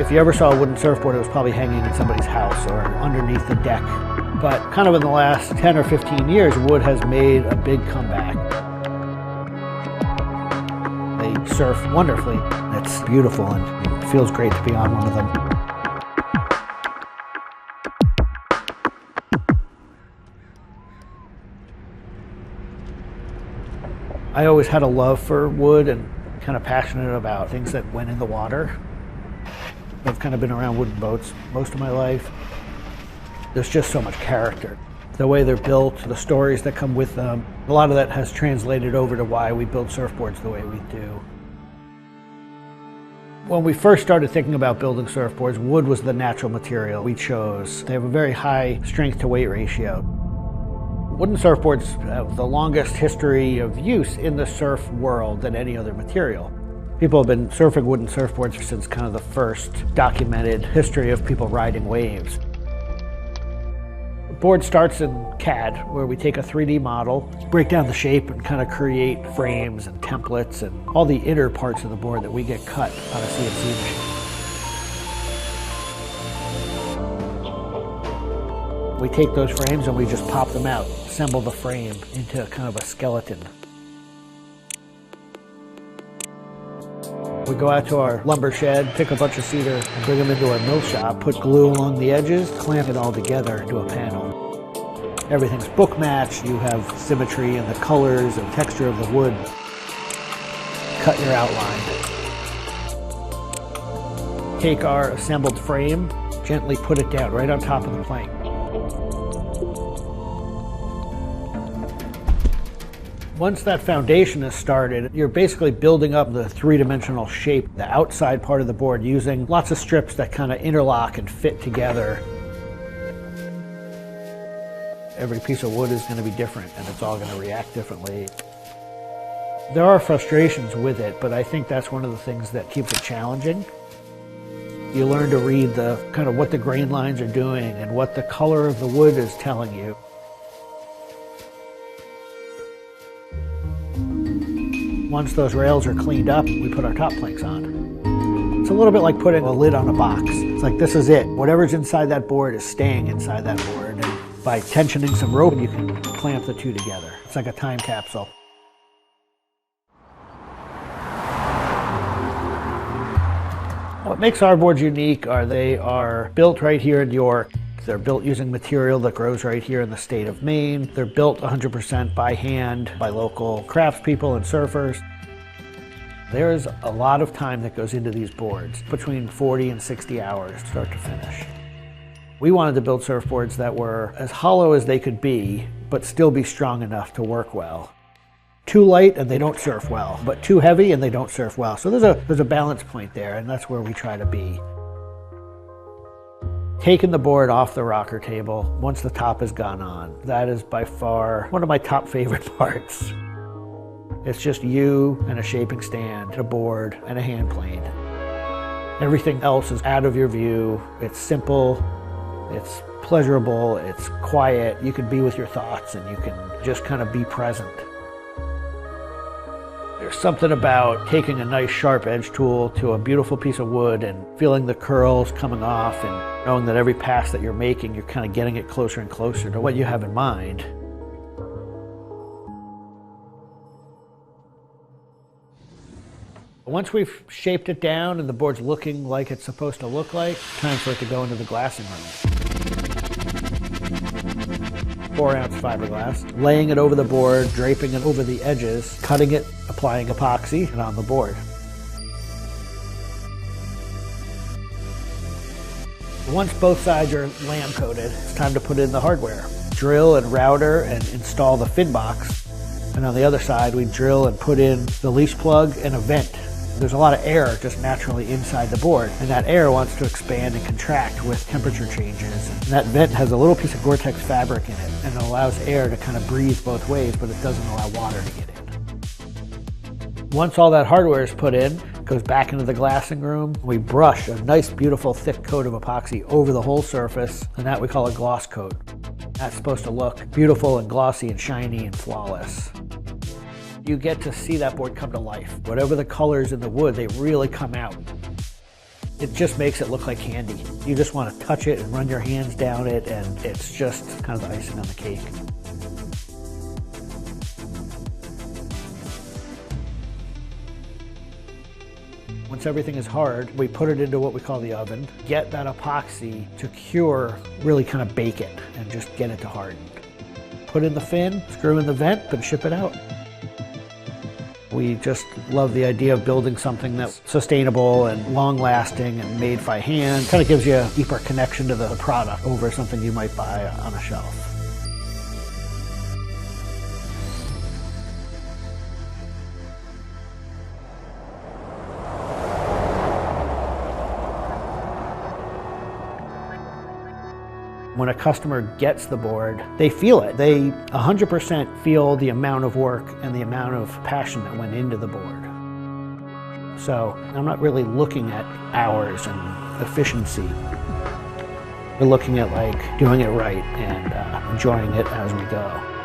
If you ever saw a wooden surfboard, it was probably hanging in somebody's house or underneath the deck. But kind of in the last 10 or 15 years, wood has made a big comeback. They surf wonderfully. It's beautiful and it feels great to be on one of them. I always had a love for wood and kind of passionate about things that went in the water. I've kind of been around wooden boats most of my life. There's just so much character. The way they're built, the stories that come with them, a lot of that has translated over to why we build surfboards the way we do. When we first started thinking about building surfboards, wood was the natural material we chose. They have a very high strength to weight ratio. Wooden surfboards have the longest history of use in the surf world than any other material. People have been surfing wooden surfboards since kind of the first documented history of people riding waves. The board starts in CAD, where we take a 3D model, break down the shape, and kind of create frames and templates and all the inner parts of the board that we get cut on a CNC machine. We take those frames and we just pop them out, assemble the frame into kind of a skeleton. We go out to our lumber shed, pick a bunch of cedar, and bring them into our mill shop, put glue along the edges, clamp it all together into a panel. Everything's book matched, you have symmetry in the colors and texture of the wood. Cut your outline. Take our assembled frame, gently put it down right on top of the plank. Once that foundation is started, you're basically building up the three-dimensional shape, the outside part of the board, using lots of strips that kind of interlock and fit together. Every piece of wood is going to be different, and it's all going to react differently. There are frustrations with it, but I think that's one of the things that keeps it challenging. You learn to read the kind of what the grain lines are doing and what the color of the wood is telling you. Once those rails are cleaned up, we put our top planks on. It's a little bit like putting a lid on a box. It's like, this is it. Whatever's inside that board is staying inside that board. And by tensioning some rope, you can clamp the two together. It's like a time capsule. What makes our boards unique are they are built right here in York. They're built using material that grows right here in the state of Maine. They're built 100% by hand by local craftspeople and surfers. There's a lot of time that goes into these boards, between 40 and 60 hours start to finish. We wanted to build surfboards that were as hollow as they could be, but still be strong enough to work well. Too light and they don't surf well, but too heavy and they don't surf well. So there's a balance point there, and that's where we try to be. Taking the board off the rocker table once the top has gone on, that is by far one of my top favorite parts. It's just you and a shaping stand, a board, and a hand plane. Everything else is out of your view. It's simple, it's pleasurable, it's quiet. You can be with your thoughts and you can just kind of be present. There's something about taking a nice sharp edge tool to a beautiful piece of wood and feeling the curls coming off and knowing that every pass that you're making, you're kind of getting it closer and closer to what you have in mind. Once we've shaped it down and the board's looking like it's supposed to look like, time for it to go into the glassing room. 4-ounce fiberglass, laying it over the board, draping it over the edges, cutting it, applying epoxy, and on the board. Once both sides are lamb coated, it's time to put in the hardware. Drill and router and install the fin box. And on the other side, we drill and put in the leash plug and a vent. There's a lot of air just naturally inside the board, and that air wants to expand and contract with temperature changes. And that vent has a little piece of Gore-Tex fabric in it, and it allows air to kind of breathe both ways, but it doesn't allow water to get in. Once all that hardware is put in, it goes back into the glassing room. We brush a nice, beautiful, thick coat of epoxy over the whole surface, and that we call a gloss coat. That's supposed to look beautiful and glossy and shiny and flawless. You get to see that board come to life. Whatever the colors in the wood, they really come out. It just makes it look like candy. You just want to touch it and run your hands down it, and it's just kind of the icing on the cake. Once everything is hard, we put it into what we call the oven, get that epoxy to cure, really kind of bake it, and just get it to harden. Put in the fin, screw in the vent, and ship it out. We just love the idea of building something that's sustainable and long-lasting and made by hand. Kind of gives you a deeper connection to the product over something you might buy on a shelf. When a customer gets the board, they feel it. They 100% feel the amount of work and the amount of passion that went into the board. So I'm not really looking at hours and efficiency. We're looking at like doing it right and enjoying it as we go.